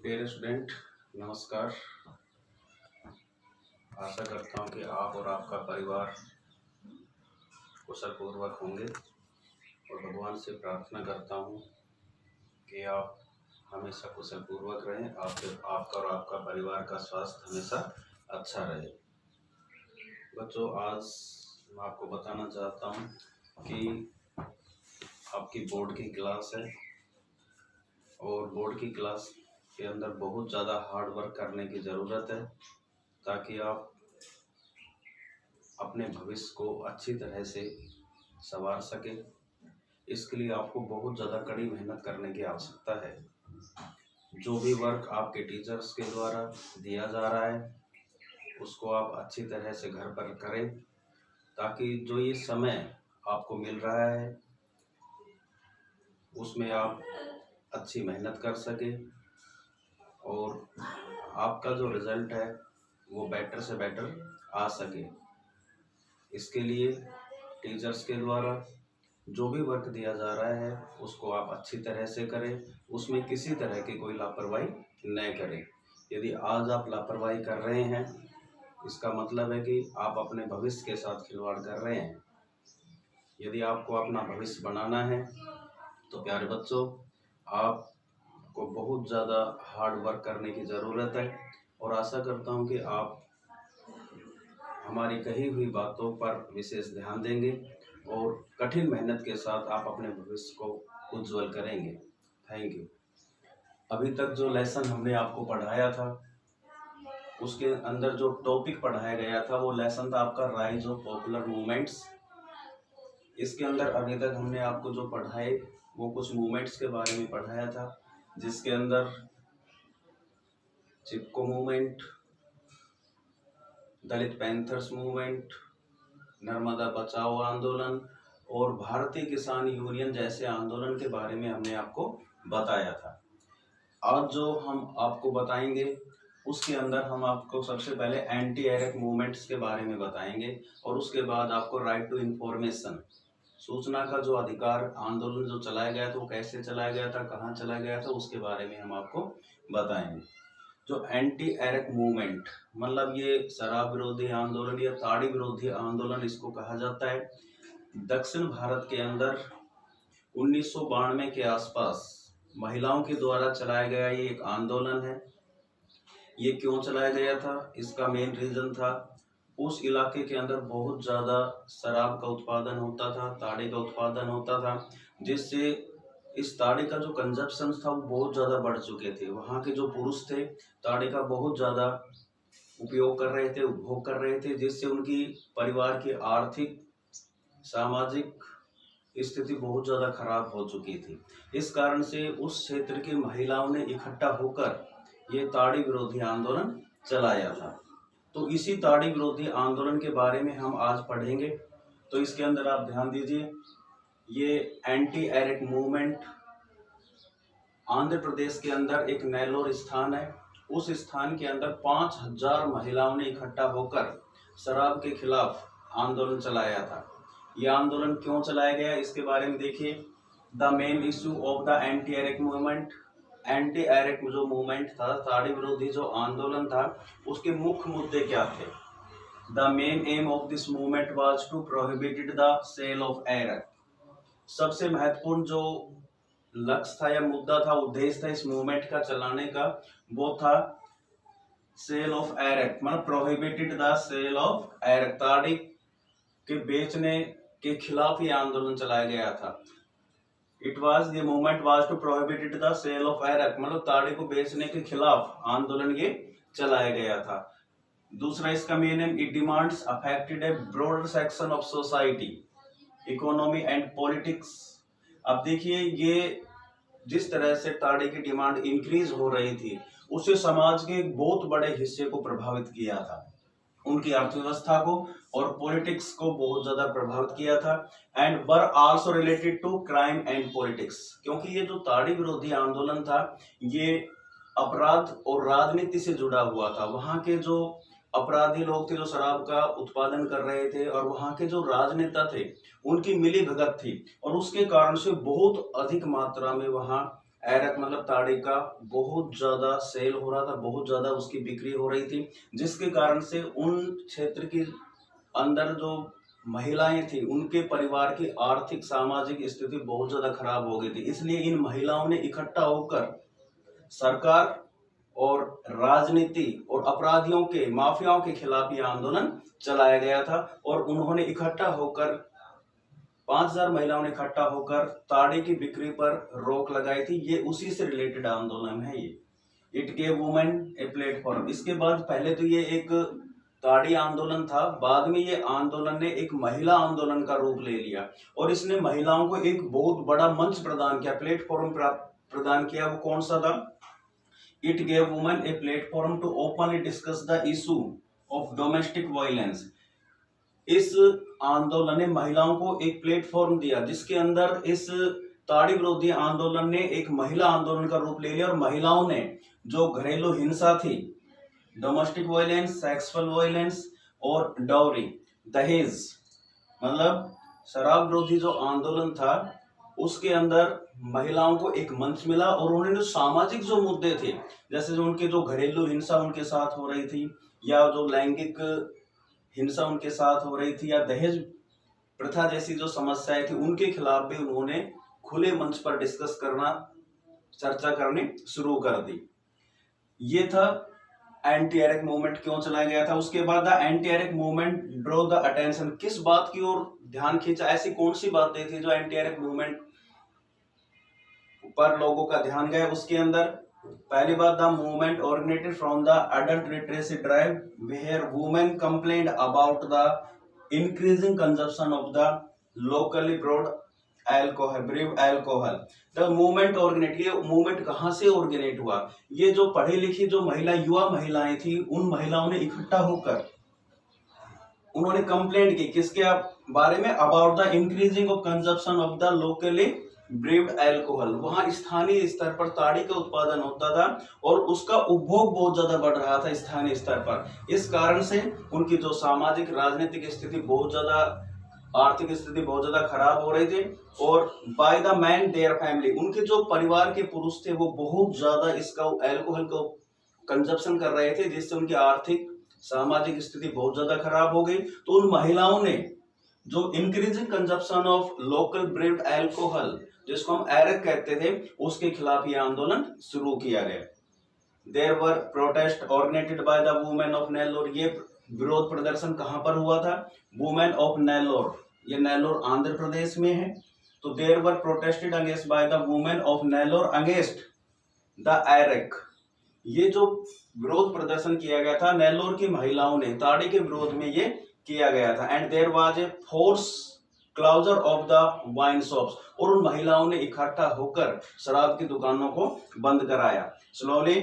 Dear student, नमस्कार। आशा करता हूँ कि आप और आपका परिवार कुशल पूर्वक होंगे और भगवान से प्रार्थना करता हूँ कि आप हमेशा कुशल पूर्वक रहें, आपका और आपका परिवार का स्वास्थ्य हमेशा अच्छा रहे। बच्चों, आज मैं आपको बताना चाहता हूँ कि आपकी बोर्ड की क्लास है और बोर्ड की क्लास के अंदर बहुत ज़्यादा हार्ड वर्क करने की ज़रूरत है ताकि आप अपने भविष्य को अच्छी तरह से संवार सके। इसके लिए आपको बहुत ज़्यादा कड़ी मेहनत करने की आवश्यकता है। जो भी वर्क आपके टीचर्स के द्वारा दिया जा रहा है उसको आप अच्छी तरह से घर पर करें ताकि जो ये समय आपको मिल रहा है उसमें आप अच्छी मेहनत कर सके और आपका जो रिज़ल्ट है वो बेटर से बेटर आ सके। इसके लिए टीचर्स के द्वारा जो भी वर्क दिया जा रहा है उसको आप अच्छी तरह से करें, उसमें किसी तरह की कोई लापरवाही न करें। यदि आज आप लापरवाही कर रहे हैं इसका मतलब है कि आप अपने भविष्य के साथ खिलवाड़ कर रहे हैं। यदि आपको अपना भविष्य बनाना है तो प्यारे बच्चों, आपको बहुत ज़्यादा हार्ड वर्क करने की ज़रूरत है और आशा करता हूँ कि आप हमारी कही हुई बातों पर विशेष ध्यान देंगे और कठिन मेहनत के साथ आप अपने भविष्य को उज्जवल करेंगे। Thank you. अभी तक जो लेसन हमने आपको पढ़ाया था उसके अंदर जो टॉपिक पढ़ाया गया था वो लेसन था आपका राइज ऑफ पॉपुलर मूवमेंट्स। इसके अंदर अभी तक हमने आपको जो पढ़ाए वो कुछ मूवमेंट्स के बारे में पढ़ाया था, जिसके अंदर चिपको मूवमेंट, दलित पैंथर्स मूवमेंट, नर्मदा बचाओ आंदोलन और भारतीय किसान यूनियन जैसे आंदोलन के बारे में हमने आपको बताया था। आज जो हम आपको बताएंगे उसके अंदर हम आपको सबसे पहले एंटी एरेक मूवमेंट्स के बारे में बताएंगे और उसके बाद आपको राइट टू इंफॉर्मेशन, सूचना का जो अधिकार आंदोलन जो चलाया गया था वो कैसे चलाया गया था, कहाँ चलाया गया था, उसके बारे में हम आपको बताएंगे। जो एंटी एरेक मूवमेंट मतलब ये शराब विरोधी आंदोलन या ताड़ी विरोधी आंदोलन इसको कहा जाता है। दक्षिण भारत के अंदर 1992 के आसपास महिलाओं के द्वारा चलाया गया ये एक आंदोलन है। ये क्यों चलाया गया था, इसका मेन रीजन था उस इलाके के अंदर बहुत ज़्यादा शराब का उत्पादन होता था, ताड़ी का उत्पादन होता था, जिससे इस ताड़ी का जो कंजप्शन था वो बहुत ज़्यादा बढ़ चुके थे। वहाँ के जो पुरुष थे ताड़ी का बहुत ज़्यादा उपयोग कर रहे थे, उपभोग कर रहे थे, जिससे उनकी परिवार की आर्थिक सामाजिक स्थिति बहुत ज़्यादा खराब हो चुकी थी। इस कारण से उस क्षेत्र की महिलाओं ने इकट्ठा होकर ये ताड़ी विरोधी आंदोलन चलाया था। तो इसी ताड़ी विरोधी आंदोलन के बारे में हम आज पढ़ेंगे। तो इसके अंदर आप ध्यान दीजिए, ये anti Erech movement Andhra Pradesh के अंदर एक नेल्लोर स्थान है। उस स्थान के अंदर 5000 महिलाओं ने इकट्ठा होकर शराब के खिलाफ आंदोलन चलाया था। यह आंदोलन क्यों चलाया गया इसके बारे में देखिए। The main issue of the anti Erech movement, anti Erech जो मूवमेंट था, ताड़ी विरोधी जो आंदोलन था, उसके मुख्य मुद्दे क्या थे। The main aim of this movement was to prohibited the sale of arrack. सबसे महत्वपूर्ण जो लक्ष्य था या मुद्दा था, उद्देश्य था इस मूवमेंट का चलाने का, वो था सेल ऑफ एरेक, मतलब prohibited the sale of arrack, ताड़ी के बेचने के खिलाफ ये आंदोलन चलाया गया था। It was the movement was to prohibited the sale of arrack, मतलब ताड़ी को बेचने के खिलाफ आंदोलन ये चलाया गया था। दूसरा इसका मेन है, it demands affected A broader section of society, economy and politics. अब देखिए, ये जिस तरह से ताड़ी की डिमांड इंक्रीज हो रही थी उससे समाज के एक बहुत बड़े हिस्से को प्रभावित किया था, उनकी अर्थव्यवस्था को और पॉलिटिक्स को बहुत ज्यादा प्रभावित किया था। And were also related to crime and politics, क्योंकि ये जो ताड़ी विरोधी आंदोलन था ये अपराध और राजनीति से जुड़ा हुआ था। वहाँ के जो अपराधी लोग थे जो शराब का उत्पादन कर रहे थे और वहाँ के जो राजनेता थे उनकी मिली भगत थी और उसके कारण से बहुत अधिक मात्रा में वहाँ एरक मतलब ताड़ी का बहुत ज़्यादा सेल हो रहा था, बहुत ज़्यादा उसकी बिक्री हो रही थी, जिसके कारण से उन क्षेत्र की अंदर जो महिलाएं थी उनके परिवार की आर्थिक सामाजिक स्थिति बहुत ज़्यादा खराब हो गई थी। इसलिए इन महिलाओं ने इकट्ठा होकर सरकार और राजनीति और अपराधियों के माफियाओं के खिलाफ यह आंदोलन चलाया गया था और उन्होंने इकट्ठा होकर 5000 महिलाओं ने इकट्ठा होकर ताड़ी की बिक्री पर रोक लगाई थी। ये उसी से रिलेटेड आंदोलन है ये। It gave women a platform. इसके बाद पहले तो ये एक ताड़ी आंदोलन था, बाद में ये आंदोलन ने एक महिला आंदोलन का रूप ले लिया और इसने महिलाओं को एक बहुत बड़ा मंच प्रदान किया, प्लेटफॉर्म प्रदान किया। वो कौन सा था? It gave women a platform to openly discuss the issue of domestic violence. इस आंदोलन ने महिलाओं को एक प्लेटफॉर्म दिया जिसके अंदर इस ताड़ी विरोधी आंदोलन ने एक महिला आंदोलन का रूप ले लिया और महिलाओं ने जो घरेलू हिंसा थी, डोमेस्टिक वायलेंस, सेक्सुअल वायलेंस और डाउरी, दहेज, मतलब शराब विरोधी जो आंदोलन था उसके अंदर महिलाओं को एक मंच मिला और उन्होंने जो सामाजिक जो मुद्दे थे, जैसे जो उनके जो घरेलू हिंसा उनके साथ हो रही थी या जो लैंगिक हिंसा उनके साथ हो रही थी या दहेज प्रथा जैसी जो समस्याएं थी, उनके खिलाफ भी उन्होंने खुले मंच पर डिस्कस करना, चर्चा करनी शुरू कर दी। ये था एंटी एरेक मूवमेंट क्यों चलाया गया था। उसके बाद the anti Erech movement draw the attention. किस बात की ओर ध्यान खींचा? ऐसी कौन सी बातें थी जो एंटी एरेक मूवमेंट पर लोगों का ध्यान गया? उसके अंदर पहली बात, the movement originated from the adult literacy drive where women complained about the increasing consumption of the locally brewed alcohol, brew alcohol. The movement originate, ये मूवमेंट कहाँ से ऑर्गेनेट हुआ? ये जो पढ़ी लिखी जो महिला, युवा महिलाएं थी, उन महिलाओं ने इकट्ठा होकर उन्होंने कंप्लेंट की किसके बारे में? About the increasing of consumption of the locally brewed alcohol. वहां स्थानीय स्तर पर ताड़ी का उत्पादन होता था और उसका उपभोग बहुत ज्यादा बढ़ रहा था स्थानीय स्तर पर। इस कारण से उनकी जो सामाजिक राजनीतिक स्थिति बहुत ज्यादा, आर्थिक स्थिति बहुत ज्यादा खराब हो रही थी और by the man their family, उनके जो परिवार के पुरुष थे वो बहुत ज्यादा इसका अल्कोहल को कंजप्शन कर रहे थे, जिससे उनकी आर्थिक सामाजिक स्थिति बहुत ज्यादा खराब हो गई। तो उन महिलाओं ने जो increasing consumption of local brewed alcohol, जिसको हम एरेक कहते थे, उसके खिलाफ यह आंदोलन शुरू किया गया। There were protest organized by the women of Nellore. ये विरोध प्रदर्शन कहां पर हुआ था? वुमेन ऑफ नेल्लोर, ये नेल्लोर आंध्र प्रदेश में है। तो there were protested against by the women of Nellore against the arrack. ये जो विरोध प्रदर्शन किया गया था नेल्लोर की महिलाओं ने, ताड़ी के विरोध में ये किया गया था। And there was a force closure of the wine shops, और उन महिलाओं ने इकट्ठा होकर शराब की दुकानों को बंद कराया। Slowly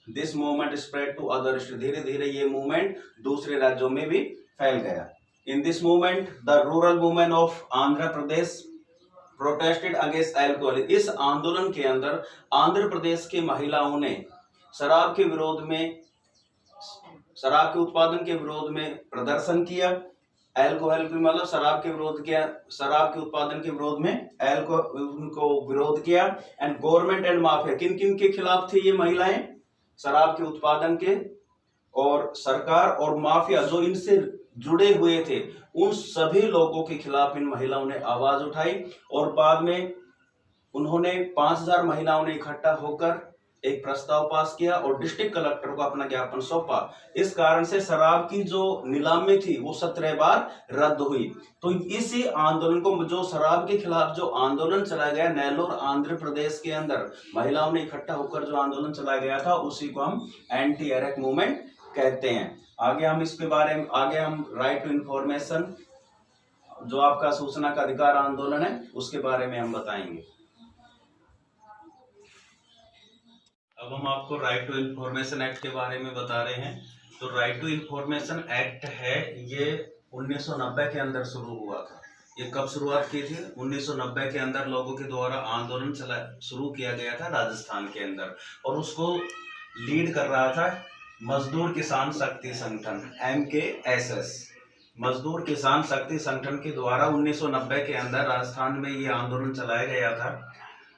this movement spread to other state. धीरे धीरे ये मूवमेंट दूसरे राज्यों में भी फैल गया। In this movement the rural women of Andhra Pradesh protested against alcohol. इस आंदोलन के अंदर आंध्र प्रदेश की महिलाओं ने शराब के विरोध में, शराब के उत्पादन के विरोध में प्रदर्शन किया। अल्कोहल की मतलब शराब के विरोध किया, शराब के उत्पादन के विरोध में उनको विरोध किया। एंड गवर्नमेंट एंड माफिया, किन किन के खिलाफ थी ये महिलाएं? शराब के उत्पादन के और सरकार और माफिया जो इनसे जुड़े हुए थे, उन सभी लोगों के खिलाफ इन महिलाओं ने आवाज उठाई। और बाद में उन्होंने 5000 महिलाओं ने इकट्ठा होकर एक प्रस्ताव पास किया और डिस्ट्रिक्ट कलेक्टर को अपना ज्ञापन सौंपा। इस कारण से शराब की जो नीलामी थी वो 17 बार रद्द हुई। तो इसी आंदोलन को, जो शराब के खिलाफ जो आंदोलन चलाया गया नेल्लोर आंध्र प्रदेश के अंदर महिलाओं ने इकट्ठा होकर जो आंदोलन चलाया गया था, उसी को हम एंटी एरेक मूवमेंट कहते हैं। आगे हम इसके बारे में, आगे हम राइट टू इंफॉर्मेशन, जो आपका सूचना का अधिकार आंदोलन है, उसके बारे में हम बताएंगे। अब हम आपको राइट टू इंफॉर्मेशन एक्ट के बारे में बता रहे हैं। तो राइट टू इंफॉर्मेशन एक्ट है, ये 1990 के अंदर शुरू हुआ था। ये कब शुरुआत की थी? 1990 के अंदर लोगों के द्वारा आंदोलन शुरू किया गया था राजस्थान के अंदर, और उसको लीड कर रहा था मजदूर किसान शक्ति संगठन MKSS। मजदूर किसान शक्ति संगठन के द्वारा 1990 के अंदर राजस्थान में ये आंदोलन चलाया गया था।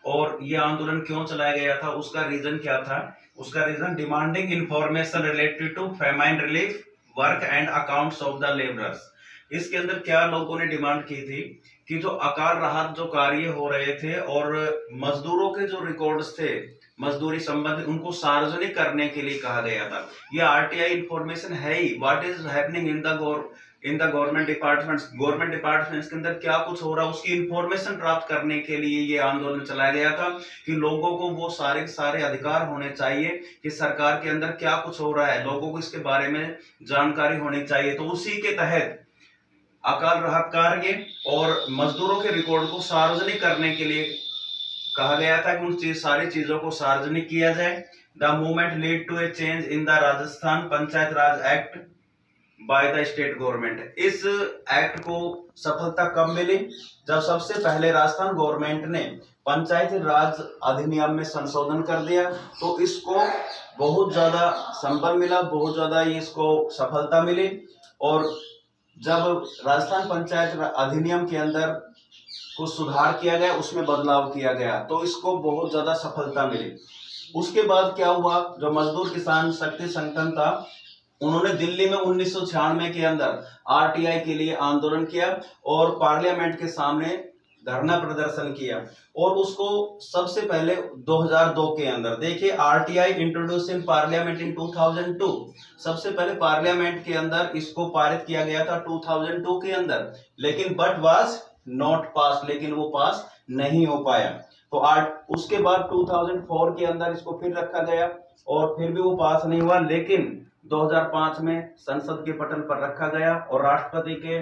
और ये आंदोलन क्यों चलाया गया था, उसका रीजन क्या था? उसका reason demanding information related to famine relief work and accounts of the labourers. इसके अंदर क्या लोगों ने डिमांड की थी कि जो अकाल राहत जो कार्य हो रहे थे और मजदूरों के जो रिकॉर्ड्स थे मजदूरी संबंधित, उनको सार्वजनिक करने के लिए कहा गया था। ये आरटीआई इंफॉर्मेशन है ही, what is happening in the government departments के अंदर क्या कुछ हो रहा है उसकी इंफॉर्मेशन प्राप्त करने के लिए ये आंदोलन चलाया गया था कि लोगों को वो सारे अधिकार होने चाहिए कि सरकार के अंदर क्या कुछ हो रहा है, लोगों को इसके बारे में जानकारी होनी चाहिए। तो उसी के तहत अकाल राहत कार्य और मजदूरों के रिकॉर्ड को सार्वजनिक करने के लिए कहा गया था कि उन सारी चीजों को सार्वजनिक किया जाए। The movement lead to a change in the Rajasthan Panchayat Raj act by the state government. इस एक्ट को सफलता कब मिली? जब सबसे पहले राजस्थान गवर्नमेंट ने पंचायत राज अधिनियम में संशोधन कर दिया, तो इसको बहुत ज्यादा संबल मिला, बहुत ज्यादा इसको सफलता मिली। और जब राजस्थान पंचायत अधिनियम के अंदर कुछ सुधार किया गया, उसमें बदलाव किया गया, तो इसको बहुत ज्यादा सफलता मिली। उसके बाद क्या हुआ, जो मजदूर किसान शक्ति संगठन था, उन्होंने दिल्ली में 1996 के अंदर आरटीआई के लिए आंदोलन किया और पार्लियामेंट के सामने धरना प्रदर्शन किया। और उसको सबसे पहले 2002 के अंदर, देखिए, RTI introduce in parliament in 2002, सबसे पहले पार्लियामेंट के अंदर इसको पारित किया गया था 2002 के अंदर, लेकिन बट वाज नॉट पास, लेकिन वो पास नहीं हो पाया। तो उसके बाद 2004 के अंदर इसको फिर रखा गया और फिर भी वो पास नहीं हुआ, लेकिन 2005 में संसद के पटल पर रखा गया और राष्ट्रपति के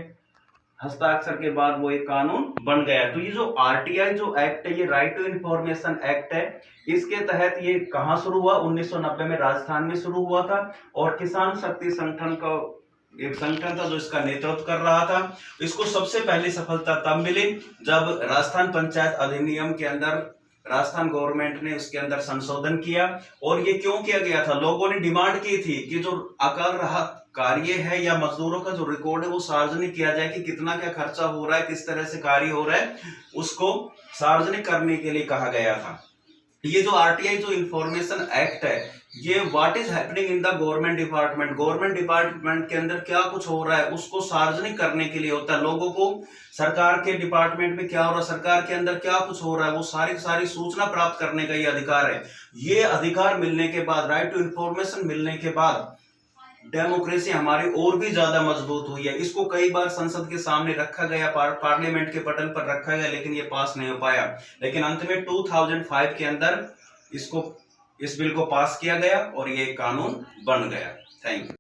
हस्ताक्षर के बाद वो एक कानून बन गया। तो ये जो आरटीआई जो एक्ट है, ये राइट टू इंफॉर्मेशन एक्ट है। इसके तहत ये कहाँ शुरू हुआ? 1990 में राजस्थान में शुरू हुआ था और किसान शक्ति संगठन का एक संगठन था जो इसका नेतृत्व कर रहा था। इसको सबसे पहली सफलता तब मिली जब राजस्थान पंचायत अधिनियम के अंदर राजस्थान गवर्नमेंट ने उसके अंदर संशोधन किया। और ये क्यों किया गया था? लोगों ने डिमांड की थी कि जो अकाल राहत कार्य है या मजदूरों का जो रिकॉर्ड है वो सार्वजनिक किया जाए कि कितना क्या खर्चा हो रहा है, किस तरह से कार्य हो रहा है, उसको सार्वजनिक करने के लिए कहा गया था। ये जो आरटीआई जो इंफॉर्मेशन एक्ट है, ये what is happening in the government department के अंदर क्या कुछ हो रहा है उसको सार्वजनिक करने के लिए होता है। लोगों को सरकार के डिपार्टमेंट में क्या हो रहा है, सरकार के अंदर क्या कुछ हो रहा है, वो सारी सूचना प्राप्त करने का ये अधिकार है। ये अधिकार मिलने के बाद, राइट टू इंफॉर्मेशन मिलने के बाद, डेमोक्रेसी हमारी और भी ज्यादा मजबूत हुई है। इसको कई बार संसद के सामने रखा गया, पार्लियामेंट के पटल पर रखा गया, लेकिन ये पास नहीं हो पाया। लेकिन अंत में 2005 के अंदर इस बिल को पास किया गया और ये कानून बन गया। Thank you.